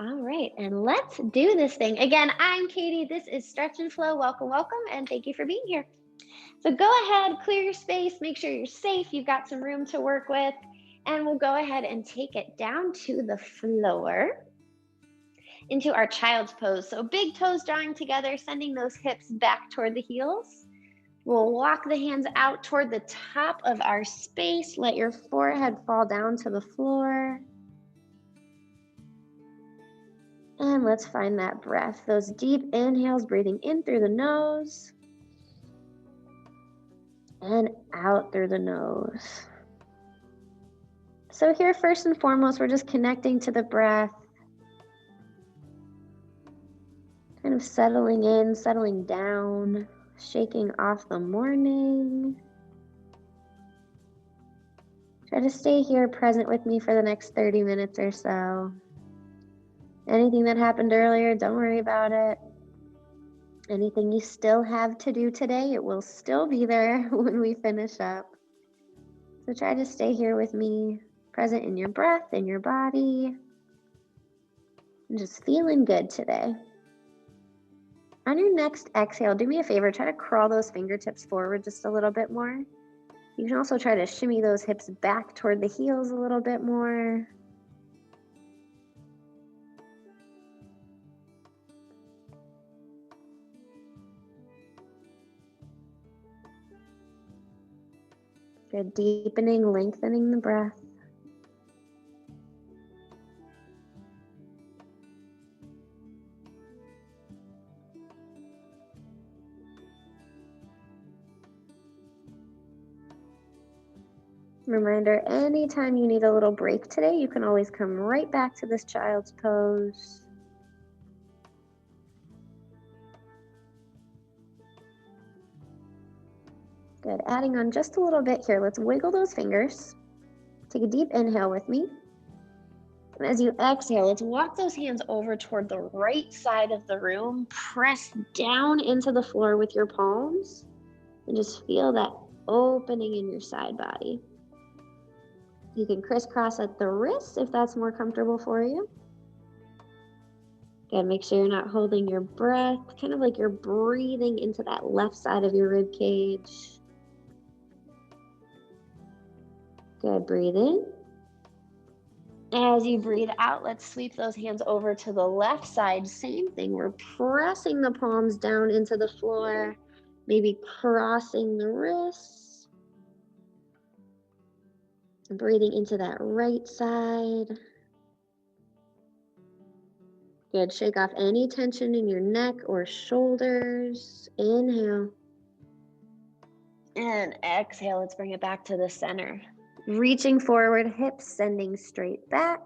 All right, and let's do this thing. Again, I'm Katie. This is Stretch and Flow. Welcome, welcome, and thank you for being here. So go ahead, clear your space, make sure you're safe, you've got some room to work with, and we'll go ahead and take it down to the floor into our child's pose. So big toes drawing together, sending those hips back toward the heels. We'll walk the hands out toward the top of our space. Let your forehead fall down to the floor. And let's find that breath. Those deep inhales, breathing in through the nose and out through the nose. So here, first and foremost, we're just connecting to the breath. Kind of settling in, settling down, shaking off the morning. Try to stay here present with me for the next 30 minutes or so. Anything that happened earlier, don't worry about it. Anything you still have to do today, it will still be there when we finish up. So try to stay here with me, present in your breath, in your body, and just feeling good today. On your next exhale, do me a favor, try to crawl those fingertips forward just a little bit more. You can also try to shimmy those hips back toward the heels a little bit more. Good, deepening, lengthening the breath. Reminder, anytime you need a little break today, you can always come right back to this child's pose. Good, adding on just a little bit here. Let's wiggle those fingers. Take a deep inhale with me. And as you exhale, let's walk those hands over toward the right side of the room. Press down into the floor with your palms. And just feel that opening in your side body. You can crisscross at the wrists if that's more comfortable for you. Good, make sure you're not holding your breath, kind of like you're breathing into that left side of your rib cage. Good, breathe in. As you breathe out, let's sweep those hands over to the left side. Same thing, we're pressing the palms down into the floor, maybe crossing the wrists. Breathing into that right side. Good, shake off any tension in your neck or shoulders. Inhale. And exhale, let's bring it back to the center. Reaching forward, hips sending straight back.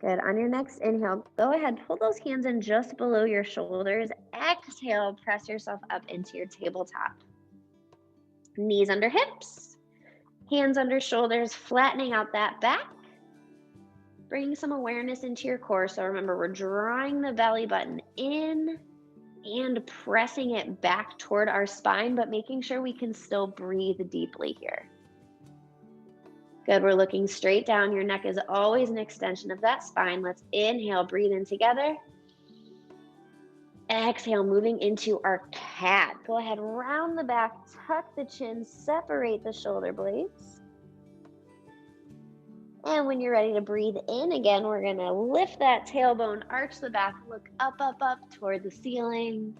Good, on your next inhale, go ahead, pull those hands in just below your shoulders. Exhale, press yourself up into your tabletop. Knees under hips, hands under shoulders, flattening out that back. Bring some awareness into your core. So remember, we're drawing the belly button in and pressing it back toward our spine, but making sure we can still breathe deeply here. Good, we're looking straight down. Your neck is always an extension of that spine. Let's inhale, breathe in together. Exhale, moving into our cat. Go ahead, round the back, tuck the chin, separate the shoulder blades. And when you're ready to breathe in again, we're gonna lift that tailbone, arch the back, look up, up, up toward the ceiling.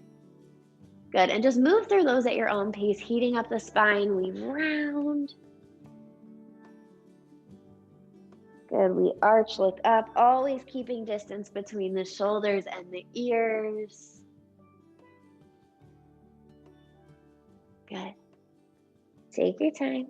Good, and just move through those at your own pace, heating up the spine, weave round. Good, we arch, look up, always keeping distance between the shoulders and the ears. Good. Take your time.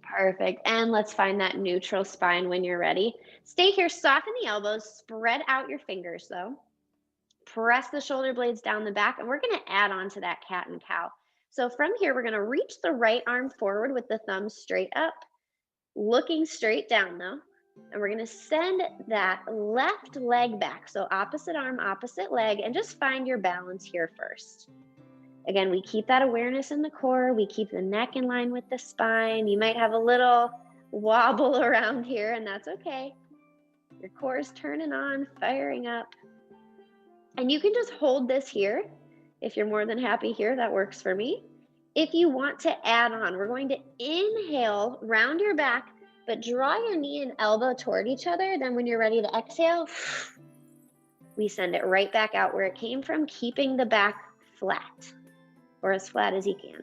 Perfect. And let's find that neutral spine when you're ready. Stay here, soften the elbows, spread out your fingers though. Press the shoulder blades down the back, and we're going to add on to that cat and cow. So from here, we're going to reach the right arm forward with the thumb straight up, looking straight down though. And we're going to send that left leg back. So opposite arm, opposite leg, and just find your balance here first. Again, we keep that awareness in the core. We keep the neck in line with the spine. You might have a little wobble around here, and that's okay. Your core is turning on, firing up. And you can just hold this here. If you're more than happy here, that works for me. If you want to add on, we're going to inhale, round your back, but draw your knee and elbow toward each other. Then when you're ready to exhale, we send it right back out where it came from, keeping the back flat, or as flat as you can.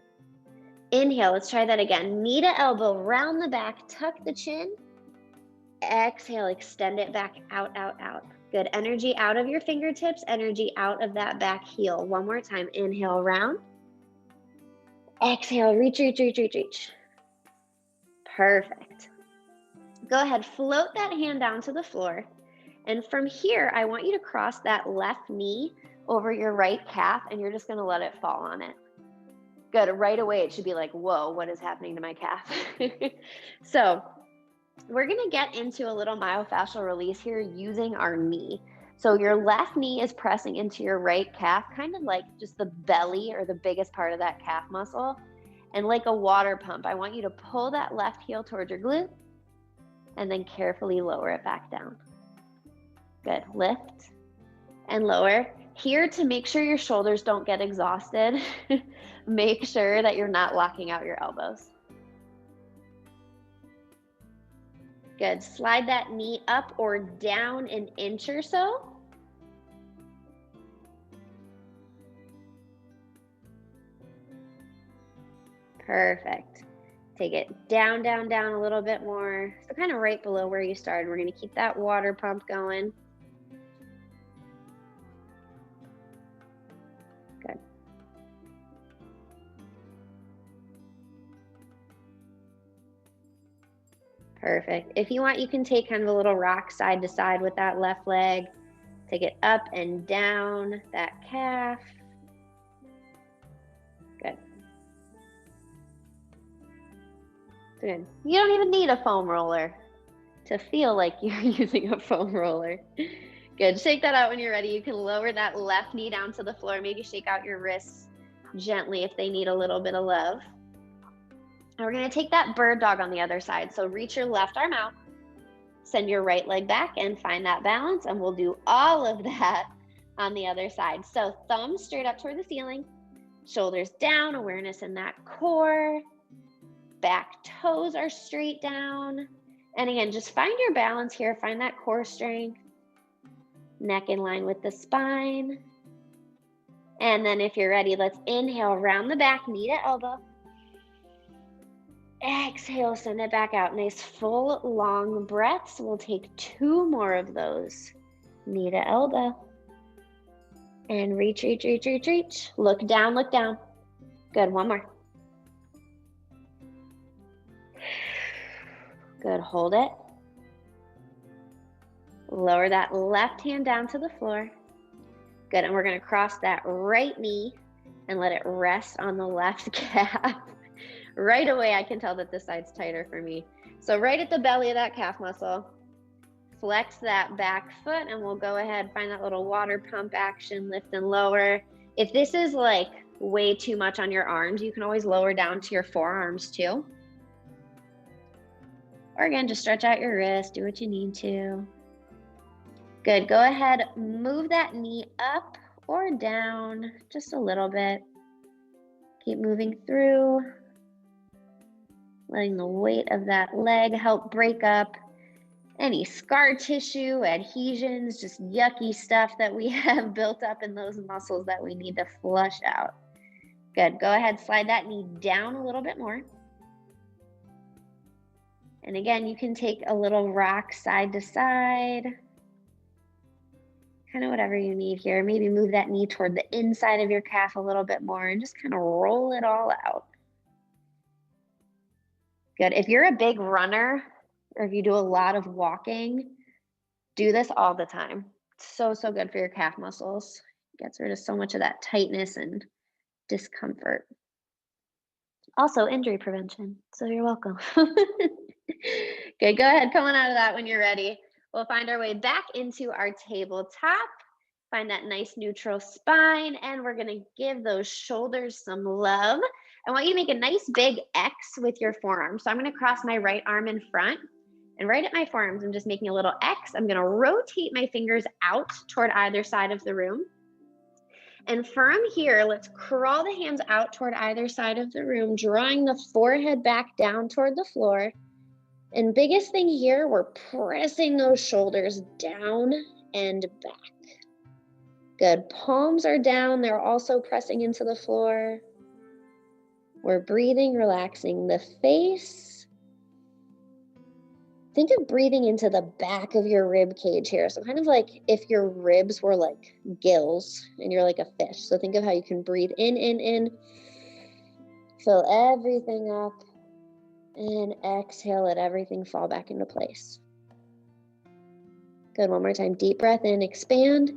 Inhale, let's try that again. Knee to elbow, round the back, tuck the chin. Exhale, extend it back out, out, out. Good. Energy out of your fingertips, energy out of that back heel. One more time. Inhale, round. Exhale, reach, reach, reach, reach, reach. Perfect. Go ahead, float that hand down to the floor. And from here, I want you to cross that left knee over your right calf, and you're just going to let it fall on it. Good. Right away, it should be like, whoa, what is happening to my calf? So we're going to get into a little myofascial release here using our knee. So your left knee is pressing into your right calf, kind of like just the belly or the biggest part of that calf muscle. And like a water pump, I want you to pull that left heel towards your glute and then carefully lower it back down. Good. Lift and lower. Here, to make sure your shoulders don't get exhausted, make sure that you're not locking out your elbows. Good. Slide that knee up or down an inch or so. Perfect. Take it down, down, down a little bit more. So kind of right below where you started. We're going to keep that water pump going. Good. Perfect. If you want, you can take kind of a little rock side to side with that left leg. Take it up and down that calf. Good. Good. You don't even need a foam roller to feel like you're using a foam roller. Good. Shake that out when you're ready. You can lower that left knee down to the floor. Maybe shake out your wrists gently if they need a little bit of love. And we're going to take that bird dog on the other side. So reach your left arm out, send your right leg back and find that balance. And we'll do all of that on the other side. So thumbs straight up toward the ceiling, shoulders down, awareness in that core. Back toes are straight down. And again, just find your balance here. Find that core strength. Neck in line with the spine. And then if you're ready, let's inhale, round the back, knee to elbow. Exhale, send it back out. Nice full long breaths. We'll take 2 more of those. Knee to elbow. And reach, reach, reach, reach, reach. Look down, look down. Good, one more. Good, hold it. Lower that left hand down to the floor. Good, and we're gonna cross that right knee and let it rest on the left calf. Right away, I can tell that this side's tighter for me. So right at the belly of that calf muscle, flex that back foot, and we'll go ahead, find that little water pump action, lift and lower. If this is like way too much on your arms, you can always lower down to your forearms too. Or again, just stretch out your wrist, do what you need to. Good, go ahead, move that knee up or down just a little bit. Keep moving through. Letting the weight of that leg help break up any scar tissue, adhesions, just yucky stuff that we have built up in those muscles that we need to flush out. Good, go ahead, slide that knee down a little bit more. And again, you can take a little rock side to side. Kind of whatever you need here. Maybe move that knee toward the inside of your calf a little bit more and just kind of roll it all out. Good. If you're a big runner or if you do a lot of walking, do this all the time. So, so good for your calf muscles. Gets rid of so much of that tightness and discomfort. Also injury prevention. So you're welcome. Good. Go ahead. Come on out of that when you're ready. We'll find our way back into our tabletop. Find that nice neutral spine, and we're gonna give those shoulders some love. I want you to make a nice big X with your forearm. So I'm gonna cross my right arm in front, and right at my forearms, I'm just making a little X. I'm gonna rotate my fingers out toward either side of the room. And from here, let's crawl the hands out toward either side of the room, drawing the forehead back down toward the floor. And biggest thing here, we're pressing those shoulders down and back. Good. Palms are down. They're also pressing into the floor. We're breathing, relaxing the face. Think of breathing into the back of your rib cage here. So kind of like if your ribs were like gills and you're like a fish. So think of how you can breathe in. Fill everything up. And exhale, let everything fall back into place. Good. One more time. Deep breath in, expand.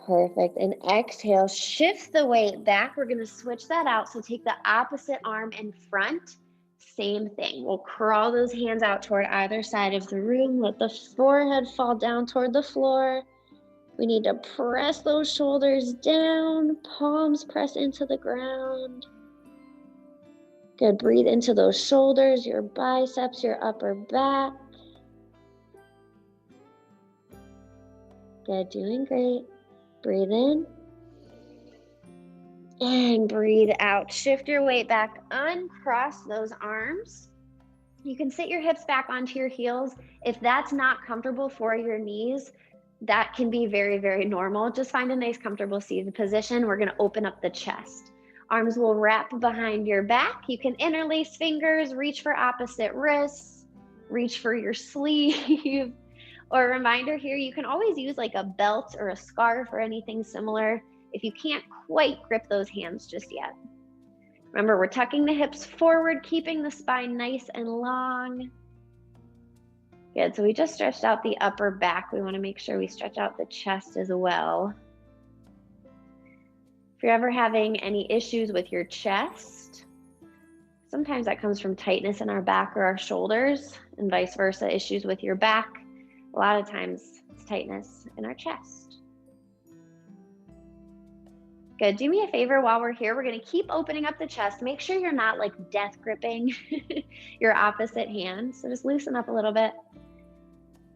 Perfect. And exhale, shift the weight back. We're going to switch that out. So take the opposite arm in front. Same thing. We'll crawl those hands out toward either side of the room. Let the forehead fall down toward the floor. We need to press those shoulders down. Palms press into the ground. Good. Breathe into those shoulders, your biceps, your upper back. Good. Doing great. Breathe in. And breathe out. Shift your weight back. Uncross those arms. You can sit your hips back onto your heels. If that's not comfortable for your knees, that can be very, very normal. Just find a nice, comfortable seated position. We're going to open up the chest. Arms will wrap behind your back. You can interlace fingers, reach for opposite wrists, reach for your sleeve. Or a reminder here, you can always use like a belt or a scarf or anything similar if you can't quite grip those hands just yet. Remember, we're tucking the hips forward, keeping the spine nice and long. Good, so we just stretched out the upper back. We want to make sure we stretch out the chest as well. If you're ever having any issues with your chest, sometimes that comes from tightness in our back or our shoulders, and vice versa, issues with your back. A lot of times it's tightness in our chest. Good. Do me a favor while we're here. We're going to keep opening up the chest. Make sure you're not like death gripping your opposite hand. So just loosen up a little bit.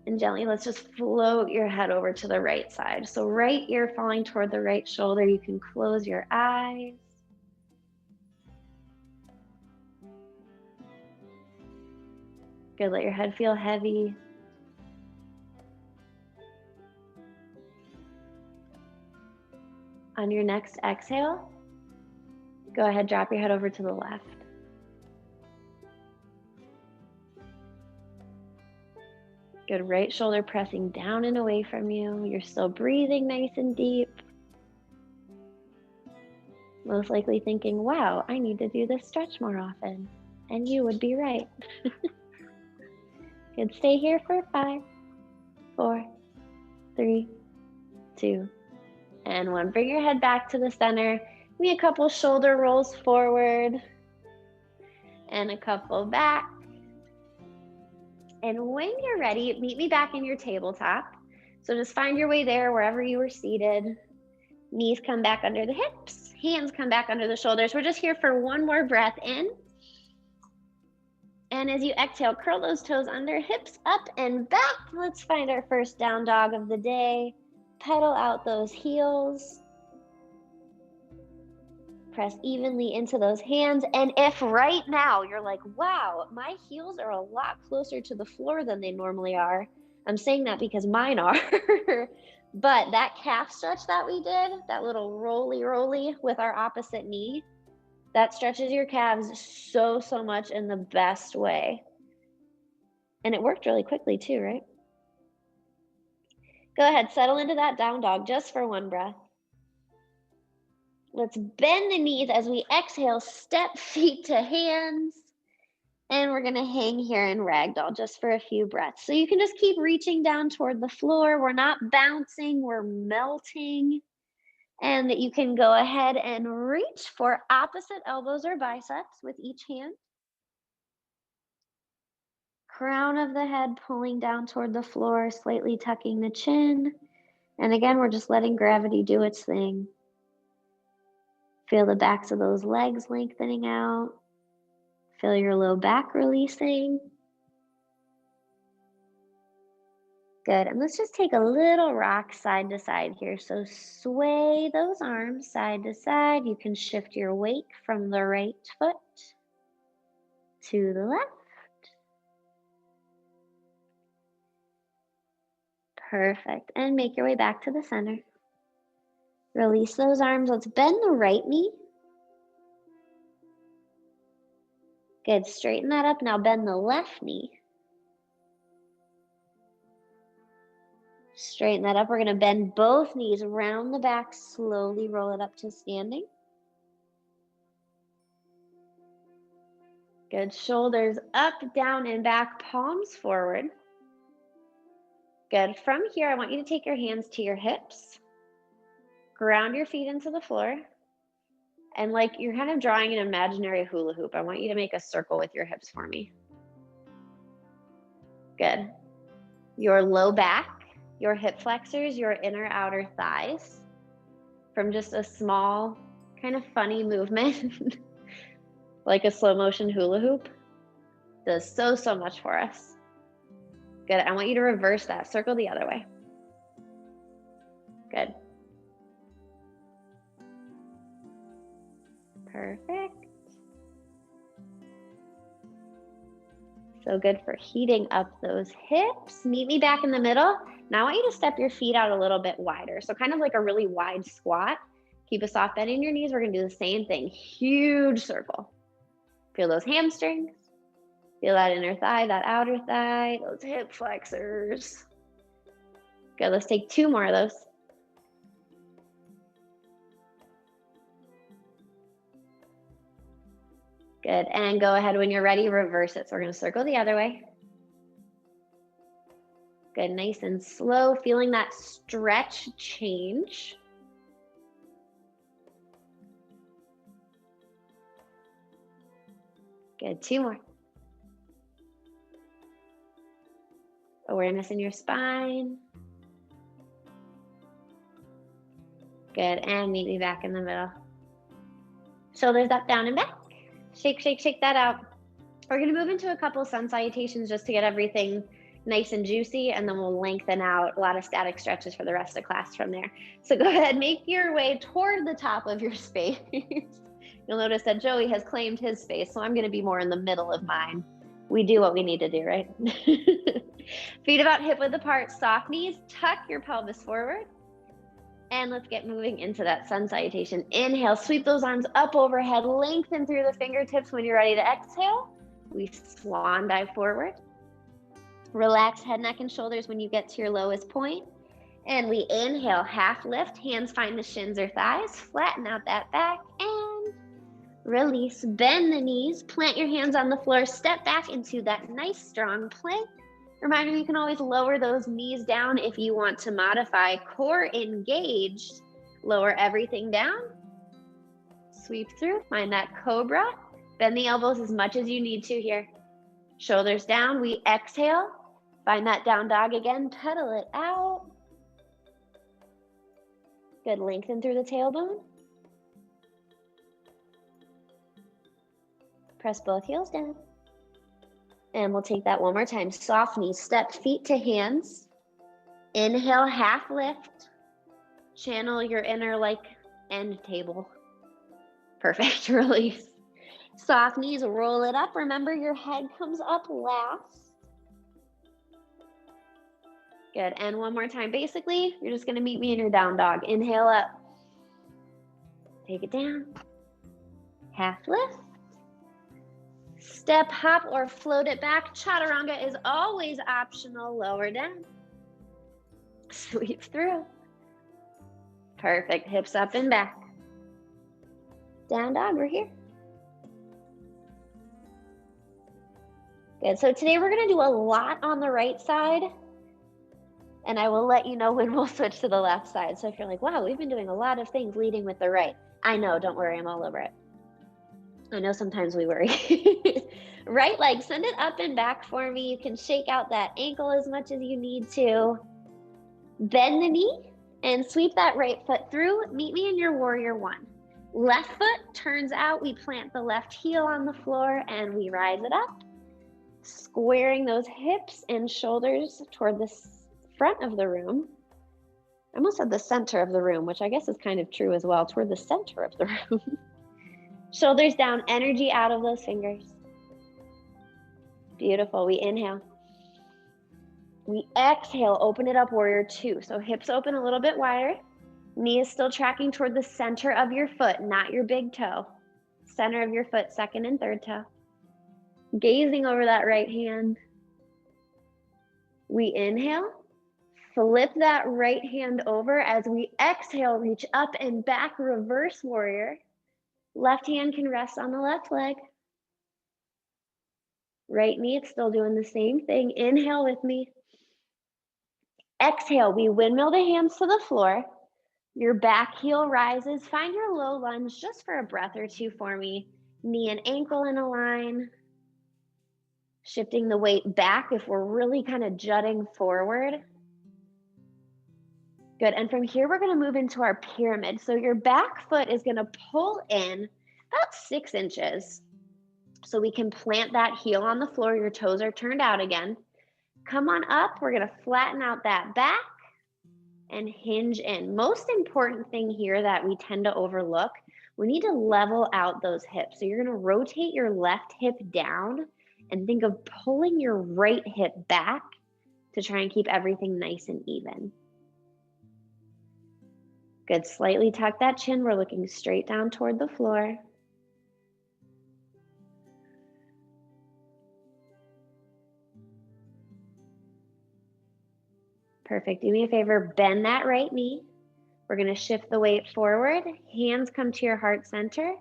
And gently, let's just float your head over to the right side. So right ear falling toward the right shoulder. You can close your eyes. Good. Let your head feel heavy. On your next exhale, go ahead, drop your head over to the left. Good, right shoulder pressing down and away from you. You're still breathing nice and deep. Most likely thinking, wow, I need to do this stretch more often. And you would be right. Good, stay here for 5, 4, 3, 2, and 1. Bring your head back to the center. Give me a couple shoulder rolls forward and a couple back. And when you're ready, meet me back in your tabletop. So just find your way there wherever you were seated. Knees come back under the hips. Hands come back under the shoulders. We're just here for one more breath in. And as you exhale, curl those toes under, hips up and back. Let's find our first down dog of the day. Pedal out those heels. Press evenly into those hands. And if right now you're like, wow, my heels are a lot closer to the floor than they normally are. I'm saying that because mine are. But that calf stretch that we did, that little roly with our opposite knee, that stretches your calves so much in the best way. And it worked really quickly too, right? Go ahead, settle into that down dog just for one breath. Let's bend the knees as we exhale, step feet to hands. And we're gonna hang here in ragdoll just for a few breaths. So you can just keep reaching down toward the floor. We're not bouncing, we're melting. And you can go ahead and reach for opposite elbows or biceps with each hand. Crown of the head pulling down toward the floor, slightly tucking the chin. And again, we're just letting gravity do its thing. Feel the backs of those legs lengthening out. Feel your low back releasing. Good, and let's just take a little rock side to side here. So sway those arms side to side. You can shift your weight from the right foot to the left. Perfect, and make your way back to the center. Release those arms. Let's bend the right knee. Good, straighten that up. Now bend the left knee. Straighten that up. We're going to bend both knees around the back, slowly roll it up to standing. Good, shoulders up, down, and back, palms forward. Good, from here, I want you to take your hands to your hips. Ground your feet into the floor. And like you're kind of drawing an imaginary hula hoop. I want you to make a circle with your hips for me. Good. Your low back, your hip flexors, your inner outer thighs. From just a small, kind of funny movement, like a slow motion hula hoop, does so much for us. Good. I want you to reverse that. Circle the other way. Good. Perfect. So good for heating up those hips. Meet me back in the middle. Now I want you to step your feet out a little bit wider. So kind of like a really wide squat. Keep a soft bend in your knees. We're going to do the same thing. Huge circle. Feel those hamstrings. Feel that inner thigh, that outer thigh, those hip flexors. Good. Let's take 2 more of those. Good, and go ahead when you're ready, reverse it. So we're gonna circle the other way. Good, nice and slow, feeling that stretch change. Good, 2 more. Awareness in your spine. Good, and meet me back in the middle. Shoulders up, down, and back. Shake, shake, shake that out. We're going to move into a couple sun salutations just to get everything nice and juicy, and then we'll lengthen out a lot of static stretches for the rest of class from there. So go ahead, make your way toward the top of your space. You'll notice that Joey has claimed his space, so I'm going to be more in the middle of mine. We do what we need to do, right? Feet about hip width apart, soft knees, tuck your pelvis forward. And let's get moving into that sun salutation. Inhale, sweep those arms up overhead, lengthen through the fingertips. When you're ready to exhale, we swan dive forward. Relax head, neck, and shoulders when you get to your lowest point. And we inhale, half lift, hands find the shins or thighs, flatten out that back, and release. Bend the knees, plant your hands on the floor, step back into that nice strong plank. Reminder, you can always lower those knees down if you want to modify. Core engaged, lower everything down. Sweep through, find that cobra. Bend the elbows as much as you need to here. Shoulders down, we exhale. Find that down dog again, pedal it out. Good, lengthen through the tailbone. Press both heels down. And we'll take that one more time. Soft knees, step feet to hands. Inhale, half lift. Channel your inner like end table. Perfect, release. Soft knees, roll it up. Remember, your head comes up last. Good, and one more time. Basically, you're just gonna meet me in your down dog. Inhale up. Take it down. Half lift. Step, hop, or float it back. Chaturanga is always optional. Lower down. Sweep through. Perfect. Hips up and back. Down dog, we're here. Good. So today we're going to do a lot on the right side. And I will let you know when we'll switch to the left side. So if you're like, wow, we've been doing a lot of things leading with the right. I know, don't worry, I'm all over it. I know sometimes we worry. Right leg, send it up and back for me. You can shake out that ankle as much as you need to. Bend the knee and sweep that right foot through. Meet me in your warrior one. Left foot turns out. We plant the left heel on the floor and we rise it up. Squaring those hips and shoulders toward the front of the room. I almost said the center of the room, which I guess is kind of true as well, toward the center of the room. Shoulders down, energy out of those fingers. Beautiful. We inhale. We exhale, open it up, warrior two. So hips open a little bit wider. Knee is still tracking toward the center of your foot, not your big toe. Center of your foot, second and third toe. Gazing over that right hand. We inhale. Flip that right hand over as we exhale, reach up and back, reverse warrior. Left hand can rest on the left leg. Right knee, it's still doing the same thing. Inhale with me. Exhale, we windmill the hands to the floor. Your back heel rises. Find your low lunge just for a breath or two for me. Knee and ankle in a line. Shifting the weight back if we're really kind of jutting forward. Good, and from here, we're gonna move into our pyramid. So your back foot is gonna pull in about 6 inches. So we can plant that heel on the floor. Your toes are turned out again. Come on up, we're gonna flatten out that back and hinge in. Most important thing here that we tend to overlook, we need to level out those hips. So you're gonna rotate your left hip down and think of pulling your right hip back to try and keep everything nice and even. Good, slightly tuck that chin. We're looking straight down toward the floor. Perfect, do me a favor, bend that right knee. We're gonna shift the weight forward. Hands come to your heart center.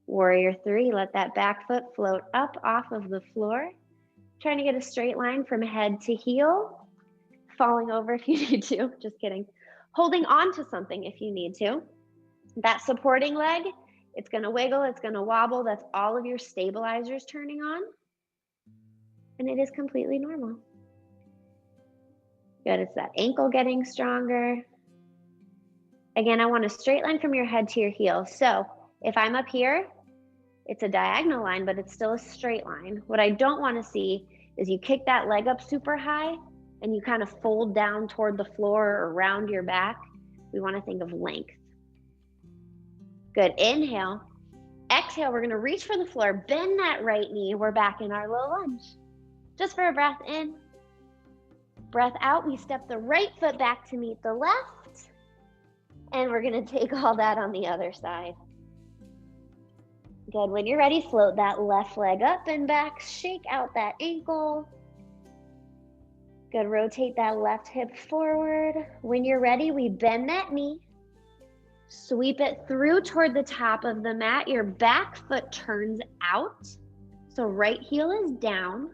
Warrior three, let that back foot float up off of the floor. Trying to get a straight line from head to heel. Falling over if you need to, just kidding. Holding on to something if you need to. That supporting leg, it's gonna wiggle, it's gonna wobble. That's all of your stabilizers turning on. And it is completely normal. Good, it's that ankle getting stronger. Again, I want a straight line from your head to your heel. So if I'm up here, it's a diagonal line, but it's still a straight line. What I don't want to see is you kick that leg up super high and you kind of fold down toward the floor or around your back. We want to think of length. Good, inhale. Exhale, we're gonna reach for the floor, bend that right knee. We're back in our low lunge. Just for a breath in. Breath out, we step the right foot back to meet the left. And we're gonna take all that on the other side. Good, when you're ready, float that left leg up and back, shake out that ankle. Good, rotate that left hip forward. When you're ready, we bend that knee. Sweep it through toward the top of the mat. Your back foot turns out. So right heel is down.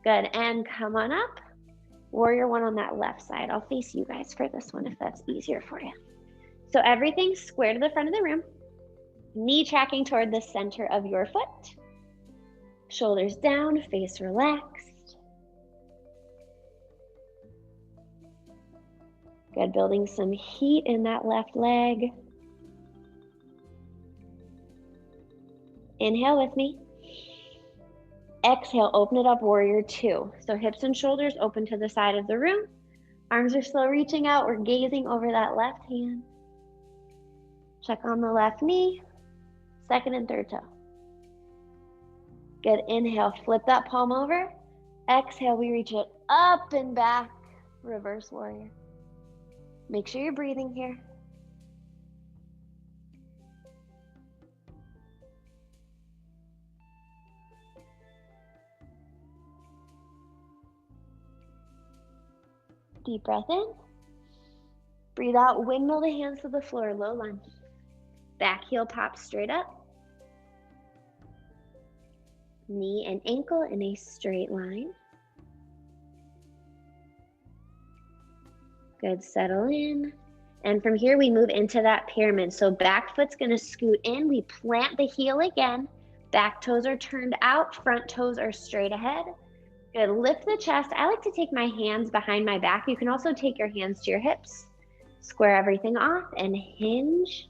Good, and come on up. Warrior one on that left side. I'll face you guys for this one if that's easier for you. So everything's square to the front of the room. Knee tracking toward the center of your foot. Shoulders down, face relaxed. Good, building some heat in that left leg. Inhale with me. Exhale, open it up, warrior two. So hips and shoulders open to the side of the room. Arms are still reaching out. We're gazing over that left hand. Check on the left knee, second and third toe. Good, inhale, flip that palm over. Exhale, we reach it up and back, reverse warrior. Make sure you're breathing here. Deep breath in. Breathe out, windmill the hands to the floor, low lunge. Back heel pops straight up. Knee and ankle in a straight line. Good, settle in. And from here, we move into that pyramid. So back foot's gonna scoot in. We plant the heel again. Back toes are turned out, front toes are straight ahead. Good, lift the chest. I like to take my hands behind my back. You can also take your hands to your hips. Square everything off and hinge,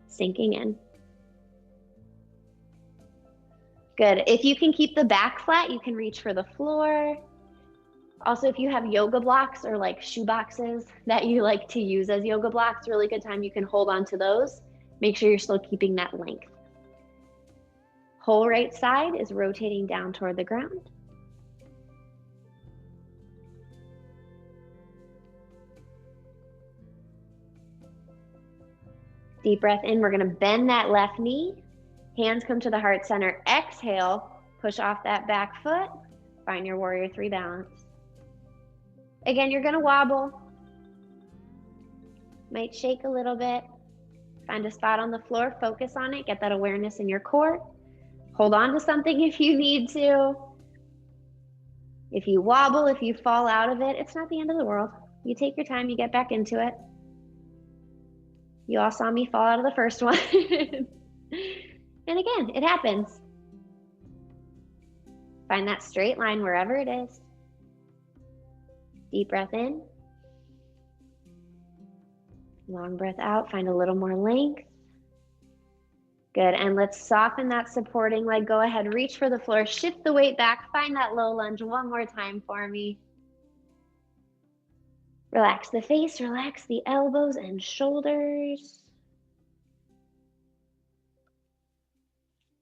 sinking in. Good, if you can keep the back flat, you can reach for the floor. Also, if you have yoga blocks or like shoe boxes that you like to use as yoga blocks, really good time you can hold on to those. Make sure you're still keeping that length. Whole right side is rotating down toward the ground. Deep breath in, we're gonna bend that left knee. Hands come to the heart center. Exhale, push off that back foot. Find your warrior three balance. Again, you're gonna wobble. Might shake a little bit. Find a spot on the floor, focus on it, get that awareness in your core. Hold on to something if you need to. If you wobble, if you fall out of it, it's not the end of the world. You take your time, you get back into it. You all saw me fall out of the first one. And again, it happens. Find that straight line wherever it is. Deep breath in. Long breath out, find a little more length. Good, and let's soften that supporting leg. Go ahead, reach for the floor, shift the weight back, find that low lunge one more time for me. Relax the face, relax the elbows and shoulders.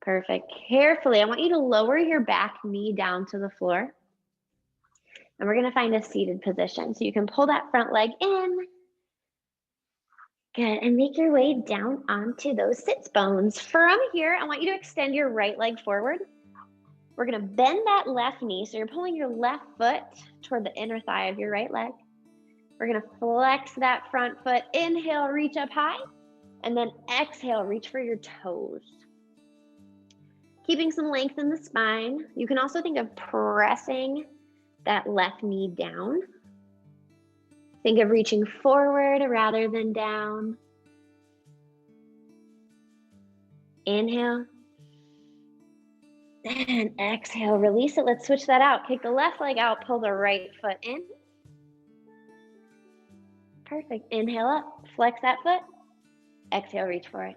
Perfect, carefully, I want you to lower your back knee down to the floor. And we're gonna find a seated position. So you can pull that front leg in. Good, and make your way down onto those sits bones. From here, I want you to extend your right leg forward. We're gonna bend that left knee, so you're pulling your left foot toward the inner thigh of your right leg. We're gonna flex that front foot. Inhale, reach up high, and then exhale, reach for your toes. Keeping some length in the spine. You can also think of pressing that left knee down. Think of reaching forward rather than down. Inhale. And exhale, release it. Let's switch that out. Kick the left leg out, pull the right foot in. Perfect. Inhale up, flex that foot. Exhale, reach for it.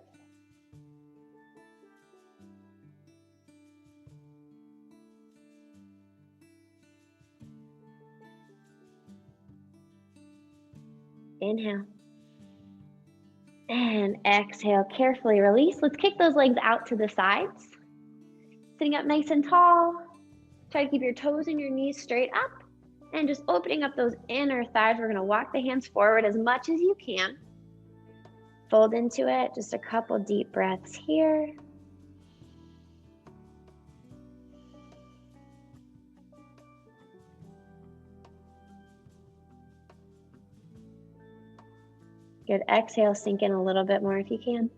Inhale. And exhale, carefully release. Let's kick those legs out to the sides. Sitting up nice and tall. Try to keep your toes and your knees straight up. And just opening up those inner thighs. We're gonna walk the hands forward as much as you can. Fold into it, just a couple deep breaths here. Good, exhale, sink in a little bit more if you can.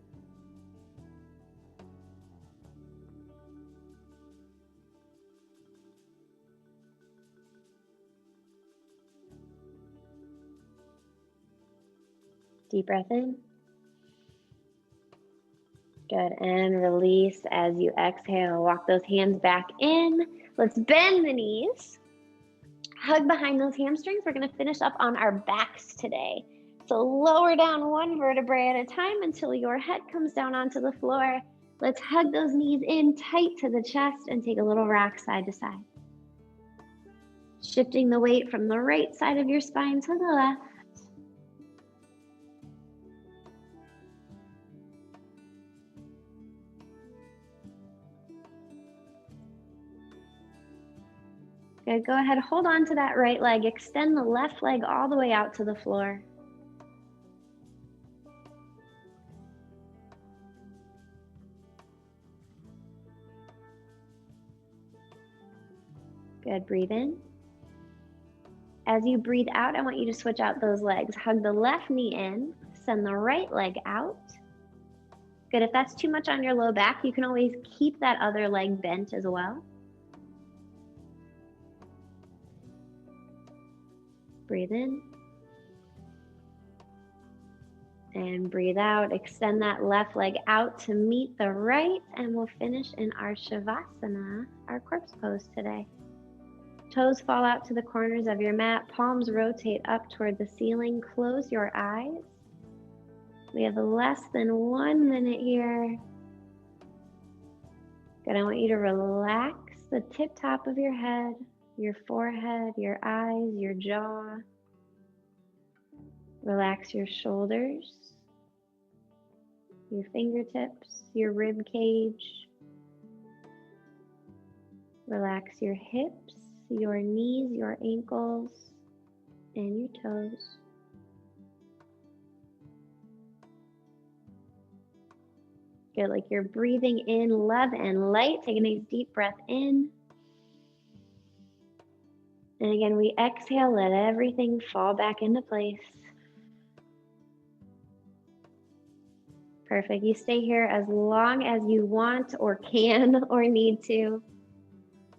Deep breath in. Good, and release as you exhale. Walk those hands back in. Let's bend the knees. Hug behind those hamstrings. We're gonna finish up on our backs today. So lower down one vertebrae at a time until your head comes down onto the floor. Let's hug those knees in tight to the chest and take a little rock side to side. Shifting the weight from the right side of your spine to the left. Good, go ahead, hold on to that right leg. Extend the left leg all the way out to the floor. Good, breathe in. As you breathe out, I want you to switch out those legs. Hug the left knee in, send the right leg out. Good, if that's too much on your low back, you can always keep that other leg bent as well. Breathe in. And breathe out. Extend that left leg out to meet the right, and we'll finish in our Shavasana, our corpse pose today. Toes fall out to the corners of your mat. Palms rotate up toward the ceiling. Close your eyes. We have less than 1 minute here. Good. I want you to relax the tip top of your head, your forehead, your eyes, your jaw. Relax your shoulders, your fingertips, your rib cage. Relax your hips, your knees, your ankles, and your toes. Good, like you're breathing in love and light. Take a nice deep breath in. And again, we exhale, let everything fall back into place. Perfect. You stay here as long as you want or can or need to.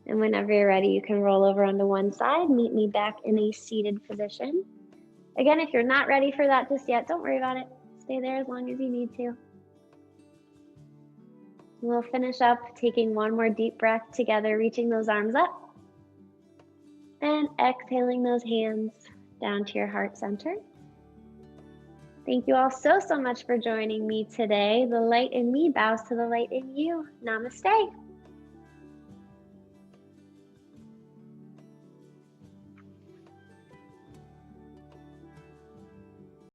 And whenever you're ready, you can roll over onto one side, meet me back in a seated position. Again, if you're not ready for that just yet, don't worry about it. Stay there as long as you need to. We'll finish up taking one more deep breath together, reaching those arms up and exhaling those hands down to your heart center. Thank you all so much for joining me today. The light in me bows to the light in you. Namaste.